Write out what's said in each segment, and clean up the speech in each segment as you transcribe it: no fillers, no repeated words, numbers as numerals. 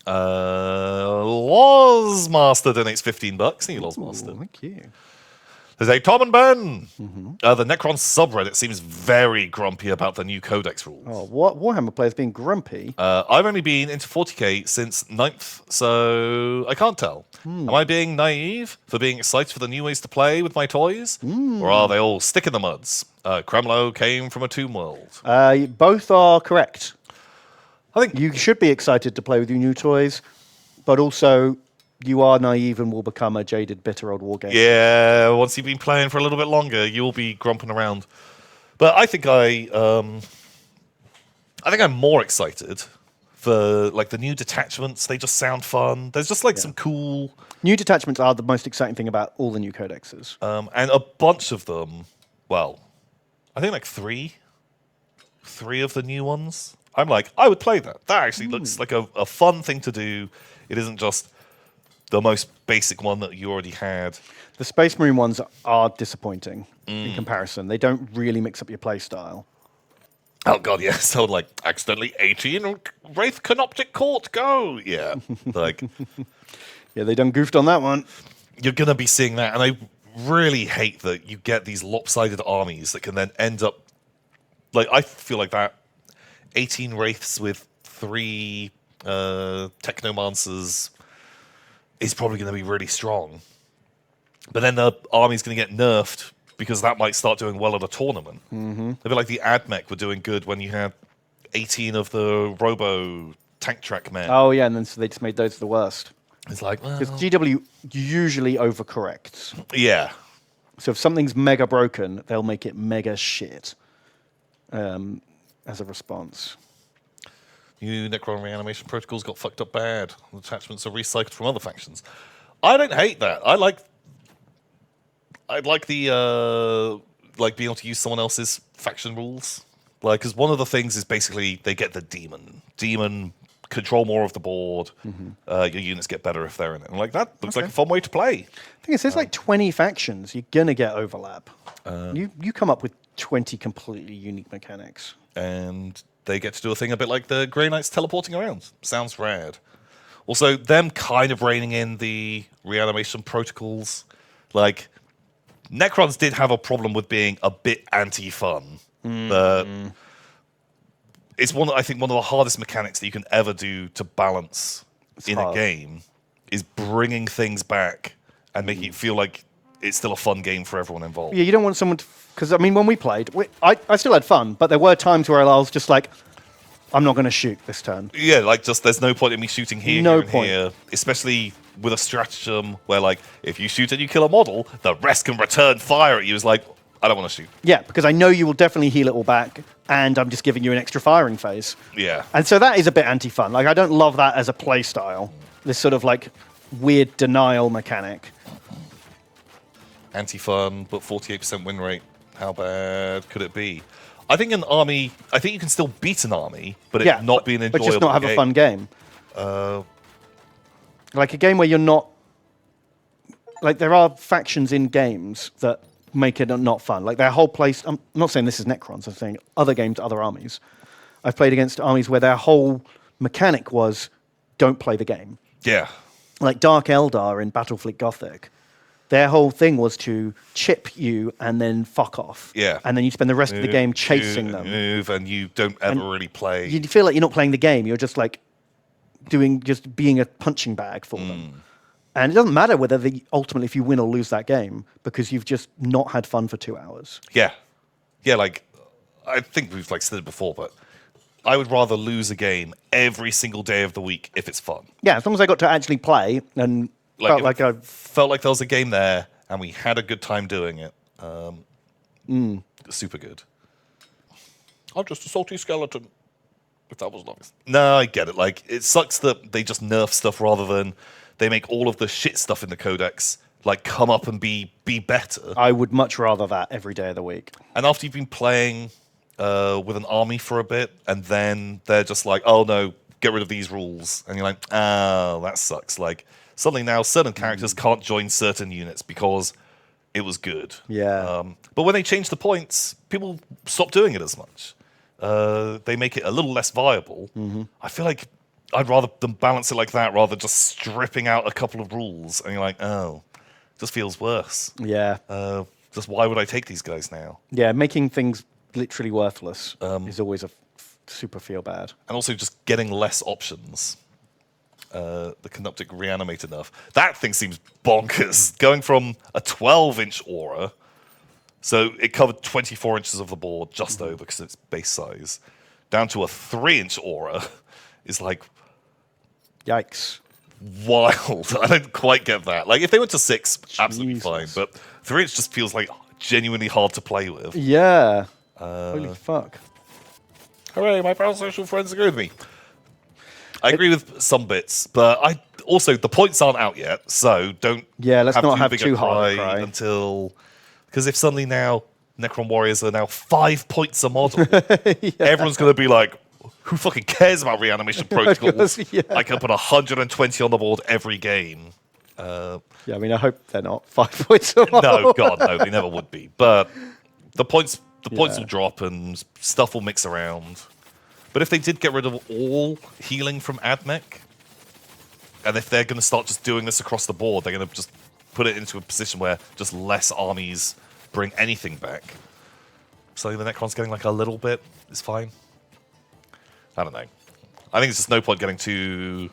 Lozmaster donates $15. He Lozmaster. Thank you. There's a Tom and Ben. The Necron subreddit seems very grumpy about the new Codex rules. Oh, what Warhammer players being grumpy? I've only been into 40k since 9th, so I can't tell. Am I being naive for being excited for the new ways to play with my toys? Or are they all stick in the muds? Kremlo came from a tomb world. Both are correct. I think You should be excited to play with your new toys, but also you are naive and will become a jaded, bitter old wargamer. Yeah, once you've been playing for a little bit longer, you'll be grumping around. But I think I'm more excited for like the new detachments. They just sound fun. There's just like some cool New detachments are the most exciting thing about all the new codexes. and a bunch of them. Well, I think like three of the new ones. I'm like, I would play that. That actually looks like a fun thing to do. It isn't just the most basic one that you already had. The Space Marine ones are disappointing in comparison. They don't really mix up your play style. Oh god, yeah. So like accidentally 18 Wraith Canoptic Court, go! Yeah. Like Yeah, they done goofed on that one. you're gonna be seeing that, and I really hate that you get these lopsided armies that can then end up like I feel like that 18 Wraiths with 3 Technomancers is probably going to be really strong. But then the army's going to get nerfed because that might start doing well at a tournament. A bit like the AdMech were doing good when you had 18 of the Robo tank track men. Oh, yeah, and then so they just made those the worst. It's like, well, Because GW usually overcorrects. yeah. So if something's mega broken, they'll make it mega shit as a response. New Necron reanimation protocols got fucked up bad. The attachments are recycled from other factions. I don't hate that. I'd like the like being able to use someone else's faction rules. Like, because one of the things is basically they get the demon control more of the board. Your units get better if they're in it. And like that looks like a fun way to play. I think there's like 20 factions. You're gonna get overlap. You come up with 20 completely unique mechanics. And they get to do a thing a bit like the Grey Knights teleporting around. Sounds rad. Also, them kind of reining in the reanimation protocols. Like, Necrons did have a problem with being a bit anti-fun. It's I think one of the hardest mechanics that you can ever do to balance in a game is bringing things back and making it feel like it's still a fun game for everyone involved. Yeah, you don't want someone to... Because, I mean, when we played, I still had fun, but there were times where I was just like, I'm not going to shoot this turn. Yeah, like, just there's no point in me shooting here, No here, and point. here. Especially with a stratagem where, like, if you shoot and you kill a model, the rest can return fire at you. It's like, I don't want to shoot. Yeah, because I know you will definitely heal it all back, and I'm just giving you an extra firing phase. Yeah. And so that is a bit anti-fun. Like, I don't love that as a play style. This sort of, like, weird denial mechanic. Anti-fun, but 48% win rate. How bad could it be? I think an army... I think you can still beat an army, but it not be an enjoyable But just not have game. a fun game. Like a game where you're not... Like, there are factions in games that make it not fun. Like, their whole place... I'm not saying this is Necrons. I'm saying other games, other armies. I've played against armies where their whole mechanic was don't play the game. Yeah. Like Dark Eldar in Battlefleet Gothic. Their whole thing was to chip you and then fuck off. Yeah. And then you spend the rest of the game chasing them. Move, and you don't ever really play. You feel like you're not playing the game. You're just like just being a punching bag for them. And it doesn't matter whether ultimately if you win or lose that game because you've just not had fun for 2 hours. Yeah. Yeah, like, I think we've like said it before, but I would rather lose a game every single day of the week if it's fun. Yeah, as long as I got to actually play and felt like I felt like there was a game there and we had a good time doing it. Super good. I'm just a salty skeleton. If that was nice. No, I get it. Like, it sucks that they just nerf stuff rather than they make all of the shit stuff in the codex like come up and be better. I would much rather that every day of the week. And after you've been playing with an army for a bit, and then they're just like, oh no, get rid of these rules. And you're like, oh, that sucks. Like, suddenly now certain characters can't join certain units because it was good. Yeah. But when they change the points, people stop doing it as much. They make it a little less viable. I feel like I'd rather them balance it like that rather than just stripping out a couple of rules. And you're like, oh, just feels worse. Yeah. Just why would I take these guys now? Yeah, making things literally worthless is always a super feel bad. And also just getting less options. The Canoptic reanimate enough. That thing seems bonkers. Going from a 12-inch aura, so it covered 24 inches of the board, just over because it's base size, down to a 3-inch aura is like Yikes. wild. I don't quite get that. Like, if they went to 6, absolutely Jesus. fine. But 3-inch just feels like genuinely hard to play with. Yeah. Holy fuck. Hooray, my parasocial friends agree with me. I agree with some bits, but the points aren't out yet, so don't Let's not have big a too hard a cry cry. until... Because if suddenly now Necron Warriors are now 5 points a model, everyone's going to be like, who fucking cares about reanimation protocols? Yeah. I can put 120 on the board every game. Yeah, I mean, I hope they're not 5 points a model. No, God, no, they never would be. But the points Yeah. will drop and stuff will mix around. But if they did get rid of all healing from AdMech, and if they're going to start just doing this across the board, they're going to just put it into a position where just less armies bring anything back. So the Necron's getting like a little bit is fine. I don't know. I think it's just no point getting too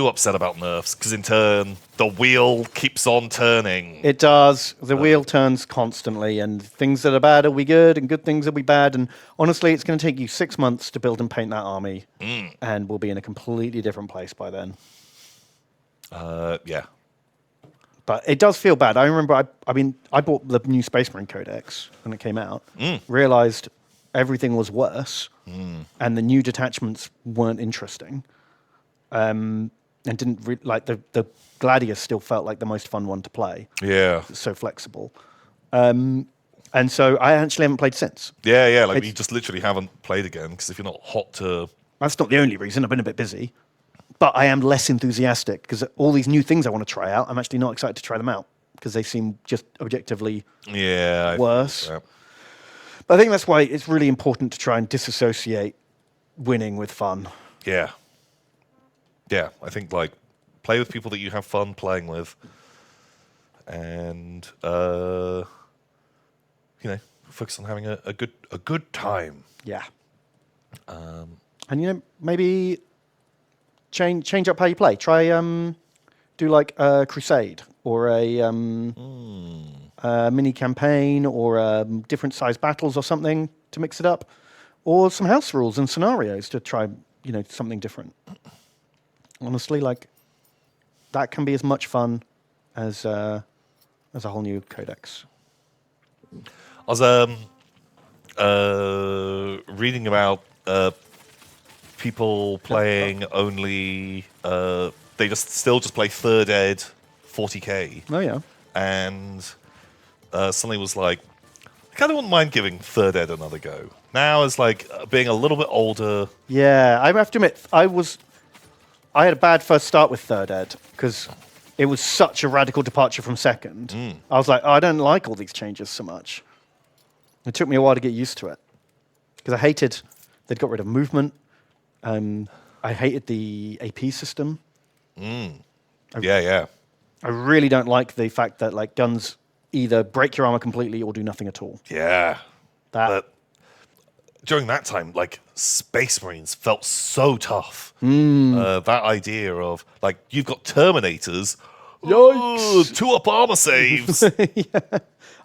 upset about nerfs, because in turn, the wheel keeps on turning. It does. The wheel turns constantly, and things that are bad will be good, and good things will be bad. And honestly, it's going to take you 6 months to build and paint that army, and we'll be in a completely different place by then. Yeah. But it does feel bad. I remember, I bought the new Space Marine Codex when it came out, realized everything was worse, and the new detachments weren't interesting. And didn't like the Gladius still felt like the most fun one to play. Yeah. It's so flexible. And so I actually haven't played since. Yeah, like you just literally haven't played again, because if you're not hot to... That's not the only reason. I've been a bit busy. But I am less enthusiastic, because all these new things I want to try out, I'm actually not excited to try them out, because they seem just objectively worse. But I think that's why it's really important to try and disassociate winning with fun. Yeah. Yeah, I think, like, play with people that you have fun playing with, and focus on having a good time. Yeah. And maybe change up how you play. Try do like a crusade or a mini campaign or different size battles or something to mix it up, or some house rules and scenarios to try something different. Honestly, like, that can be as much fun as a whole new codex. I was reading about people playing only... they still play 3rd Ed 40k. Oh, yeah. And suddenly was like, I kind of wouldn't mind giving 3rd Ed another go. Now, as like being a little bit older... Yeah, I have to admit, I had a bad first start with 3rd Ed, because it was such a radical departure from 2nd. I was like, I don't like all these changes so much. It took me a while to get used to it, because I hated they'd got rid of movement. I hated the AP system. Yeah. I really don't like the fact that like guns either break your armor completely or do nothing at all. Yeah. That But during that time, like, Space Marines felt so tough. That idea of, like, you've got Terminators. Yikes. 2-up armor saves.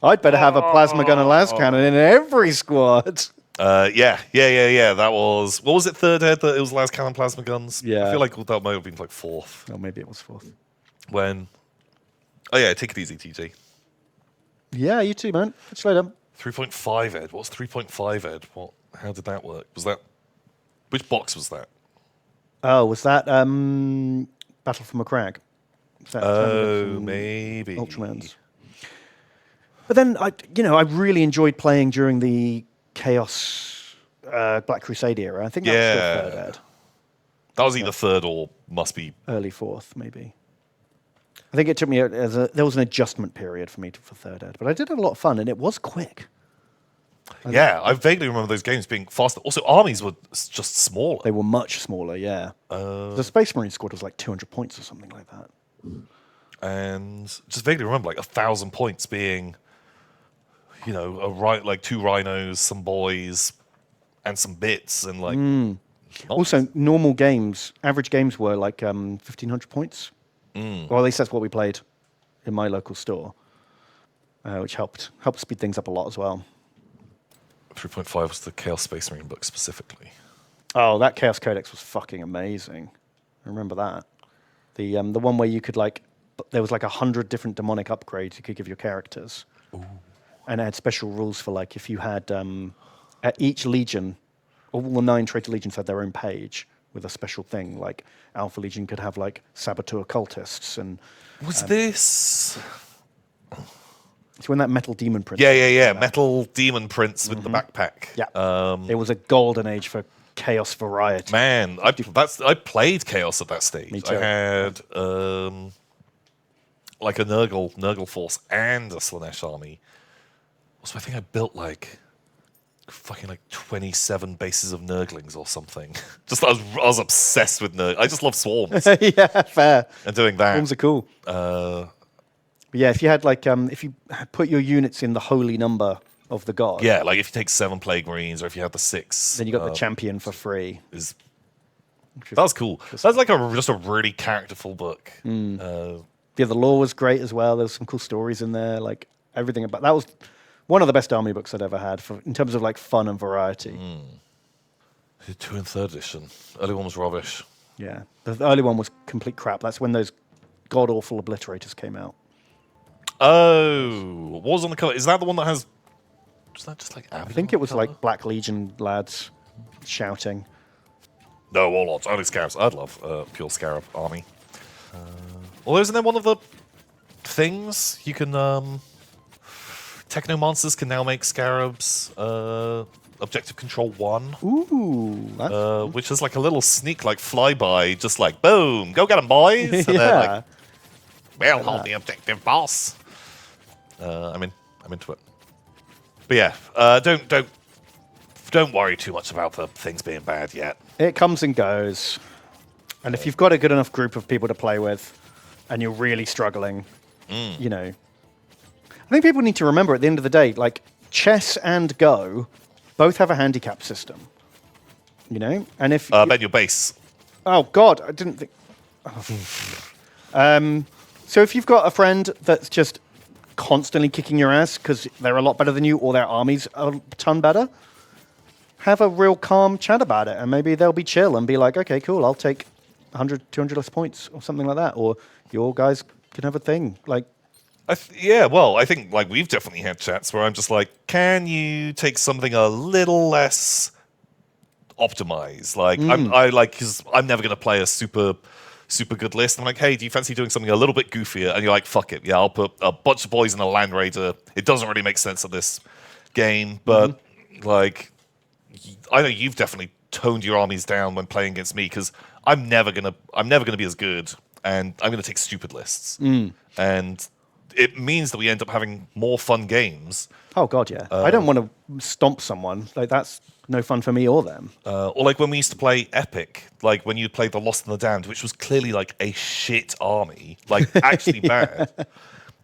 I'd better have a plasma gun and las cannon in every squad. Yeah. That was... What was it, 3rd Ed, that it was las cannon plasma guns? Yeah. I feel like that might have been, like, 4th. Oh, maybe it was 4th. When... Oh, yeah, take it easy, TJ. Yeah, you too, man. Catch you later. 3.5 Ed. What's 3.5 Ed? How did that work? Was that... Which box was that? Oh, was that Battle from a Crag? Maybe. Ultramans. But then I really enjoyed playing during the Chaos Black Crusade era. I think that was still 3rd Ed. That was either 3rd or must be... Early 4th, maybe. I think it took me there was an adjustment period for me for 3rd Ed, but I did have a lot of fun, and it was quick. Yeah, I vaguely remember those games being faster. Also, armies were just smaller. They were much smaller, yeah. The Space Marine squad was like 200 points or something like that. And just vaguely remember like 1,000 points being, like 2 rhinos, some boys, and some bits, and like. Also, normal games, average games were like 1,500 points. Or at least that's what we played in my local store, which helped speed things up a lot as well. 3.5 was the Chaos Space Marine book specifically. Oh, that Chaos Codex was fucking amazing. I remember that. The one where you could there was like 100 different demonic upgrades you could give your characters. Ooh. And it had special rules for like if you had at each legion, all the 9 traitor legions had their own page with a special thing. Like Alpha Legion could have like saboteur cultists and. Was this? It's when that Metal Demon Prince. Yeah. Metal Demon Prince with the backpack. Yeah. It was a golden age for chaos variety. Man, I played Chaos at that stage. Me too. I had like a Nurgle force and a Slanesh army. So I think I built like fucking like 27 bases of Nurglings or something. Just I was obsessed with Nurg. I just love swarms. Yeah, fair. And doing that. Swarms are cool. But yeah, if you had like if you put your units in the holy number of the god. Yeah, like if you take 7 Plague Marines or if you have the 6. Then you got the champion for free. That was cool. That's like just a really characterful book. Yeah, the lore was great as well. There was some cool stories in there. Like everything about that was one of the best army books I'd ever had in terms of like fun and variety. 2 and 3rd edition. Early one was rubbish. Yeah, the early one was complete crap. That's when those god awful obliterators came out. Oh, what was on the cover? Is that the one that has? Was that just like? I think it was like Black Legion lads shouting. No warlords, only scarabs. I'd love pure scarab army. Although isn't there one of the things you can? Technomancers can now make scarabs. Objective control 1. Ooh, which is like a little sneak, like flyby, just like boom, go get them, boys. And yeah. then like, we'll hold the objective, boss. I'm into it. But yeah, don't worry too much about the things being bad yet. It comes and goes, and if you've got a good enough group of people to play with, and you're really struggling, I think people need to remember at the end of the day, like chess and Go, both have a handicap system. And if Ben, your base. Oh God, I didn't think. So if you've got a friend that's just constantly kicking your ass because they're a lot better than you or their armies are a ton better, have a real calm chat about it, and maybe they'll be chill and be like, okay, cool, I'll take 100, 200 less points or something like that, or your guys can have a thing. Like, I think like we've definitely had chats where I'm just like, can you take something a little less optimized? Like because I'm never going to play a super good list. I'm like, hey, do you fancy doing something a little bit goofier? And you're like, fuck it, yeah, I'll put a bunch of boys in a Land Raider. It doesn't really make sense at this game, but like, I know you've definitely toned your armies down when playing against me because I'm never gonna be as good, and I'm gonna take stupid lists, and it means that we end up having more fun games. Oh God, yeah. I don't want to stomp someone. Like that's no fun for me or them. Or like when we used to play Epic, like when you played the Lost and the Damned, which was clearly like a shit army, like actually bad.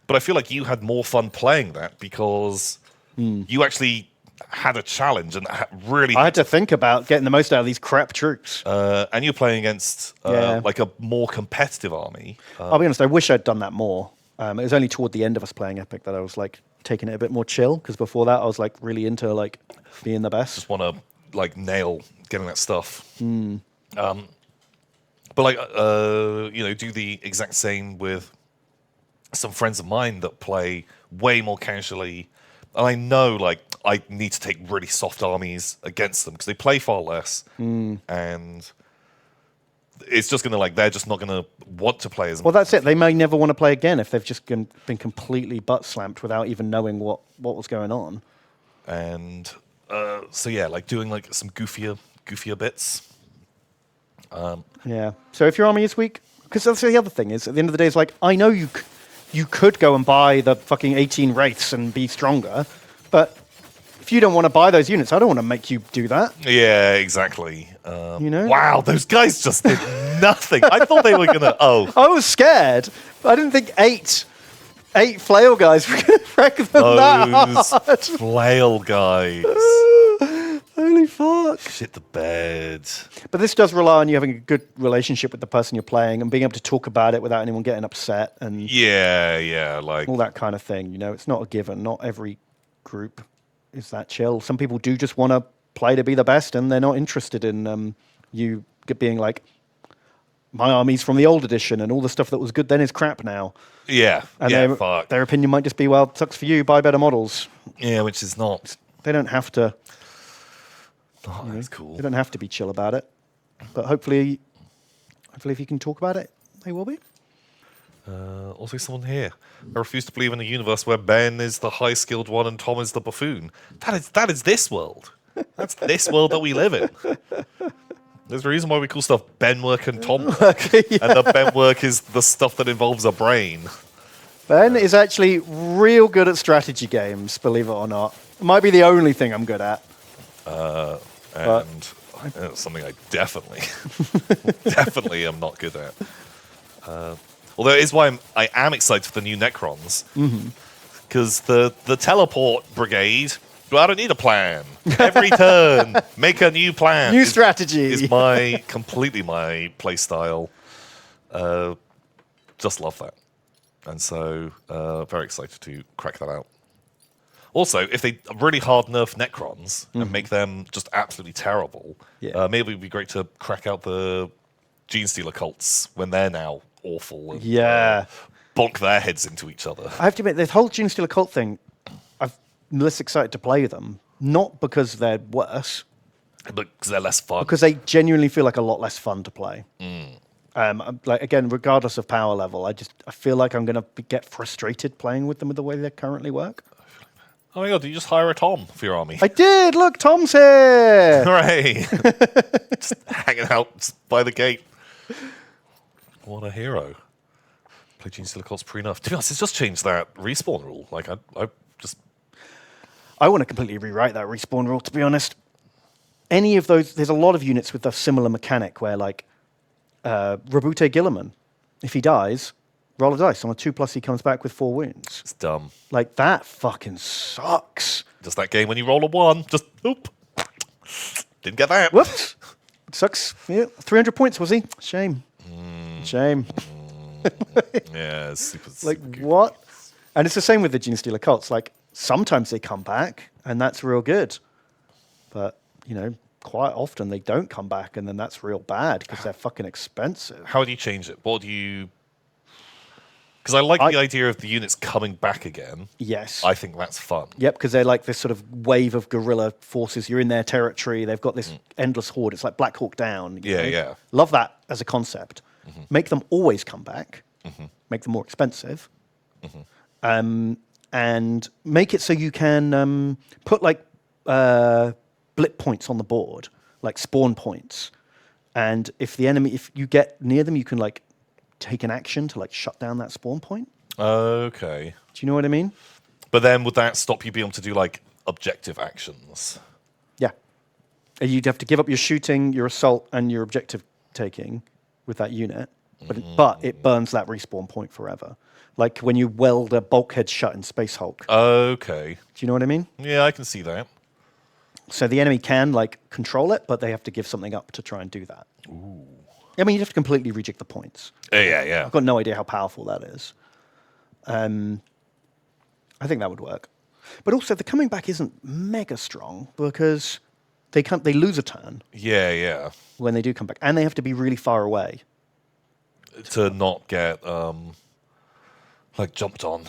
But I feel like you had more fun playing that because you actually had a challenge and really. I had to think about getting the most out of these crap troops. And you're playing against like a more competitive army. I'll be honest, I wish I'd done that more. It was only toward the end of us playing Epic that I was like taking it a bit more chill, because before that I was like really into like being the best. Just want to like nail getting that stuff. But like do the exact same with some friends of mine that play way more casually, and I know like I need to take really soft armies against them because they play far less, and it's just gonna like they're just not gonna want to play as much. Well, that's it. They may never want to play again if they've just been completely butt slamped without even knowing what was going on. And so yeah, like doing like some goofier bits. Yeah. So if your army is weak, because that's the other thing is at the end of the day, it's like I know you could go and buy the fucking 18 wraiths and be stronger, but if if you don't want to buy those units, I don't want to make you do that. Yeah, exactly. You know? Wow, those guys just did nothing. I thought they were gonna. Oh, I was scared. I didn't think eight flail guys were going to wreck them that those hard. flail guys. Holy fuck. Shit the bed. But this does rely on you having a good relationship with the person you're playing and being able to talk about it without anyone getting upset and Yeah, like all that kind of thing. You know, it's not a given. Not every group is that chill. Some people do just want to play to be the best, and they're not interested in you being like, my army's from the old edition, and all the stuff that was good then is crap now. yeah, And fuck. their opinion might just be, well, sucks for you, buy better models. Yeah, which is not. They don't have to. Oh, that's cool. They don't have to be chill about it. But hopefully, if you can talk about it, they will be. Also, someone here. I refuse to believe in a universe where Ben is the high-skilled one and Tom is the buffoon. That is this world. That's this world that we live in. There's a reason why we call stuff Ben work and Tom work. Yeah. And the Ben work is the stuff that involves a brain. Ben is actually real good at strategy games, believe it or not. It might be the only thing I'm good at. And it's something I definitely, definitely am not good at. Although it is why I am excited for the new Necrons. Because the teleport brigade, well, I don't need a plan. Every turn, make a new plan. New strategy. Is completely my play style. Just love that. And so, very excited to crack that out. Also, if they really hard nerf Necrons and make them just absolutely terrible, maybe it would be great to crack out the Gene Stealer cults when they're now awful and bonk their heads into each other. I have to admit, this whole Gene Stealer cult thing, I'm less excited to play them. Not because they're worse, Because they're less fun. because they genuinely feel like a lot less fun to play. Like again, regardless of power level, I feel like I'm going to get frustrated playing with them with the way they currently work. Oh my god, did you just hire a Tom for your army? I did. Look, Tom's here. Hooray! Just hanging out by the gate. What a hero. Play Gene Stealer cults pre-nerf. To be honest, it's just changed that respawn rule. Like, I want to completely rewrite that respawn rule, to be honest. Any of those, there's a lot of units with a similar mechanic where, like, Rabute Gilliman, if he dies, roll a dice. On a 2+, he comes back with 4 wounds. it's dumb. Like, that fucking sucks. Just that game when you roll a 1, just, oop. Didn't get that. Whoops. Sucks. Yeah, 300 points, was he? Shame. Shame. Yeah, it's super, Like, super good. what? And it's the same with the Gene Stealer cults. Like, sometimes they come back, and that's real good. But, you know, quite often they don't come back, and then that's real bad because they're fucking expensive. How do you change it? What do you... Because I like the idea of the units coming back again. Yes. I think that's fun. Yep, because they're like this sort of wave of guerrilla forces. You're in their territory. They've got this endless horde. It's like Black Hawk Down. You know? Yeah. Love that as a concept. Make them always come back. Make them more expensive. And make it so you can put like blip points on the board, like spawn points. And if you get near them, you can like take an action to like shut down that spawn point. Okay. Do you know what I mean? But then would that stop you being able to do like objective actions? Yeah. And you'd have to give up your shooting, your assault, and your objective taking with that unit. But it burns that respawn point forever. Like when you weld a bulkhead shut in Space Hulk. Okay. Do you know what I mean? Yeah, I can see that. So the enemy can like control it, but they have to give something up to try and do that. Ooh. I mean, you have to completely rejig the points. Yeah. I've got no idea how powerful that is. I think that would work. But also, the coming back isn't mega strong because they lose a turn Yeah. when they do come back, and they have to be really far away. To not get like jumped on.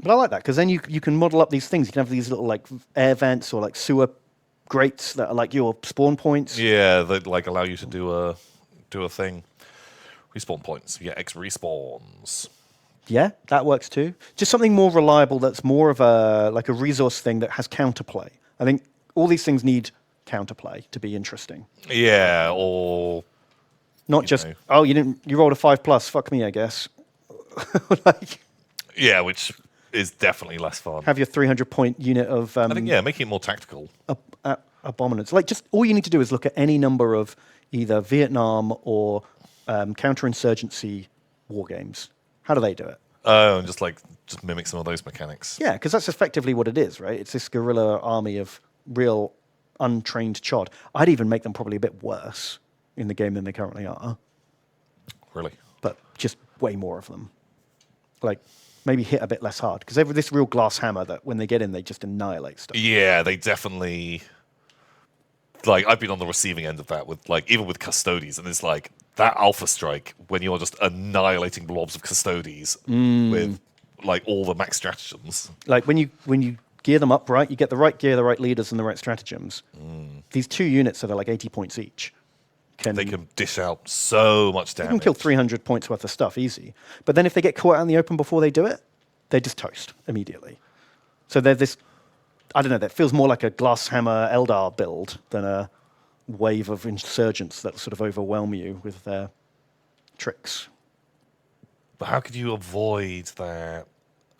But I like that because then you can model up these things. You can have these little like air vents or like sewer grates that are like your spawn points. Yeah, that like allow you to do a thing. Respawn points. You get X respawns. Yeah, that works too. Just something more reliable that's more of a like a resource thing that has counterplay. I think all these things need counterplay to be interesting. Yeah, or Not just you rolled a 5+, fuck me, I guess. Like, yeah, which is definitely less fun. Have your 300-point unit of I think making it more tactical. abominants. Like, just all you need to do is look at any number of either Vietnam or counterinsurgency war games. How do they do it? Oh, and just mimic some of those mechanics. Yeah, because that's effectively what it is, right? It's this guerrilla army of real untrained chod. I'd even make them probably a bit worse in the game than they currently are. Really? But just way more of them. Like, maybe hit a bit less hard. Because they have this real glass hammer that when they get in, they just annihilate stuff. Yeah, they definitely... Like, I've been on the receiving end of that with, like, even with Custodes, and it's like, that Alpha Strike, when you're just annihilating blobs of Custodes with, like, all the max stratagems. Like, when you gear them up right, you get the right gear, the right leaders, and the right stratagems. These 2 units that are like 80 points each. They can dish out so much damage. They can kill 300 points worth of stuff easy. But then if they get caught out in the open before they do it, they just toast immediately. So they're this... I don't know, that feels more like a Glasshammer Eldar build than a wave of insurgents that sort of overwhelm you with their tricks. But how could you avoid that?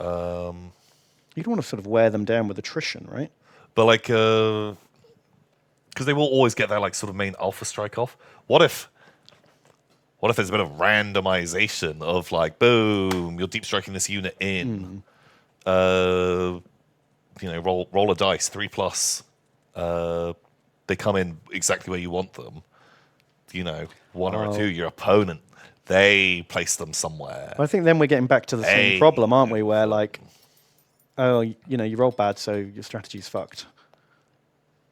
You'd want to sort of wear them down with attrition, right? But like, because they will always get their like sort of main Alpha Strike off. What if there's a bit of randomization of like, boom, you're deep striking this unit in. You know, roll a dice, 3+. They come in exactly where you want them. You know, 1 or a 2, your opponent, they place them somewhere. I think then we're getting back to the same problem, aren't we? Where like, oh, you know, you roll bad, so your strategy's fucked.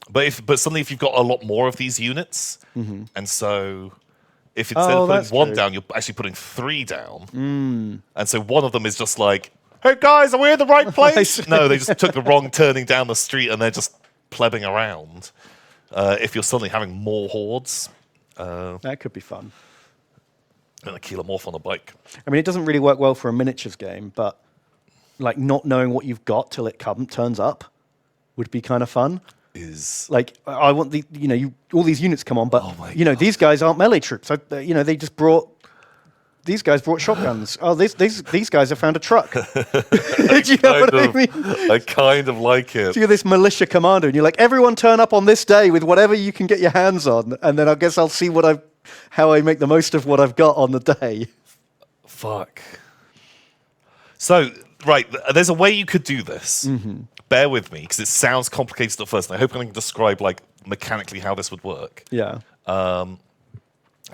But suddenly if you've got a lot more of these units, and so if instead of putting 1 down, you're actually putting 3 down, and so one of them is just like, hey guys, are we in the right place? No, they just took the wrong turning down the street and they're just plebbing around. If you're suddenly having more hordes. That could be fun. And a Kilomorph on a bike. I mean, it doesn't really work well for a miniatures game, but like not knowing what you've got till it turns up would be kind of fun. Like, I want the, you know, all these units come on, but you know, these guys aren't melee troops. You know, they just brought... These guys brought shotguns. Oh, these guys have found a truck. Do you know what I mean? I kind of like it. So you're this militia commander, and you're like, everyone turn up on this day with whatever you can get your hands on, and then I guess I'll see how I make the most of what I've got on the day. Fuck. So, right, there's a way you could do this. Bear with me, because it sounds complicated at first, and I hope I can describe like mechanically how this would work. Yeah.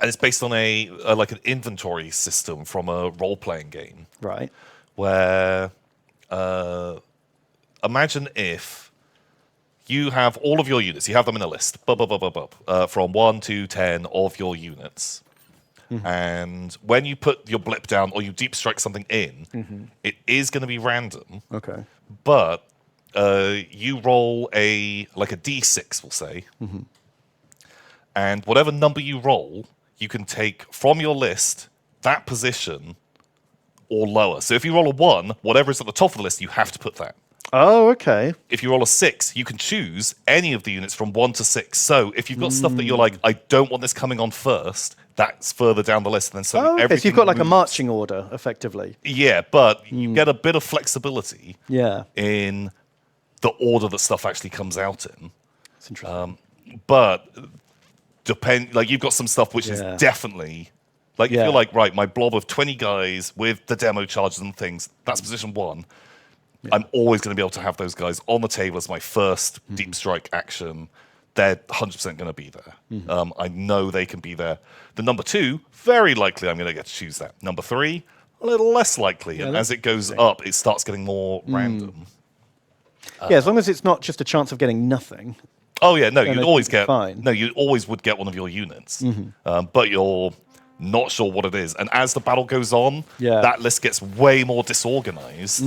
And it's based on like an inventory system from a role-playing game. Right. Where, imagine if you have all of your units, you have them in a list, from 1 to 10 of your units. And when you put your blip down or you deep strike something in, it is going to be random. Okay. But you roll like a d6, we'll say. And whatever number you roll, you can take from your list that position or lower. So if you roll a 1, whatever is at the top of the list, you have to put that. Oh, okay. If you roll a 6, you can choose any of the units from 1 to 6. So if you've got stuff that you're like, I don't want this coming on first, that's further down the list. And then so okay, so you've got like a marching order, effectively. Yeah, but you get a bit of flexibility in the order that stuff actually comes out in. That's interesting. But like you've got some stuff which is definitely like if you're like, right, my blob of 20 guys with the demo charges and things, that's position 1. I'm always going to be able to have those guys on the table as my first deep strike action. They're 100% going to be there. I know they can be there. The number 2, very likely I'm going to get to choose that. Number 3, a little less likely. And as it goes up, it starts getting more random. Yeah, as long as it's not just a chance of getting nothing. Oh yeah, no, you'd always get. Fine. No, you always would get one of your units, but you're not sure what it is. And as the battle goes on, that list gets way more disorganized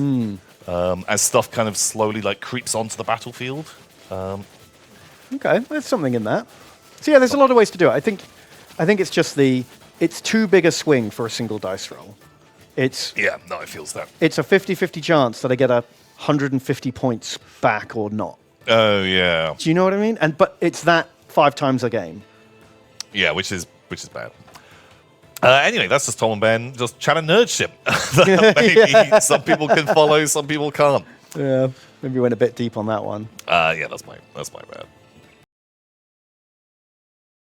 as stuff kind of slowly like creeps onto the battlefield. Okay, there's something in that. So yeah, there's a lot of ways to do it. I think it's just it's too big a swing for a single dice roll. It feels that. It's a 50-50 chance that I get 150 points back or not. Oh yeah. Do you know what I mean? But it's that 5 times a game. Yeah, which is bad. Anyway, that's just Tom and Ben just chatting nerd shit. That maybe some people can follow, some people can't. Yeah, maybe went a bit deep on that one. Yeah, that's my bad.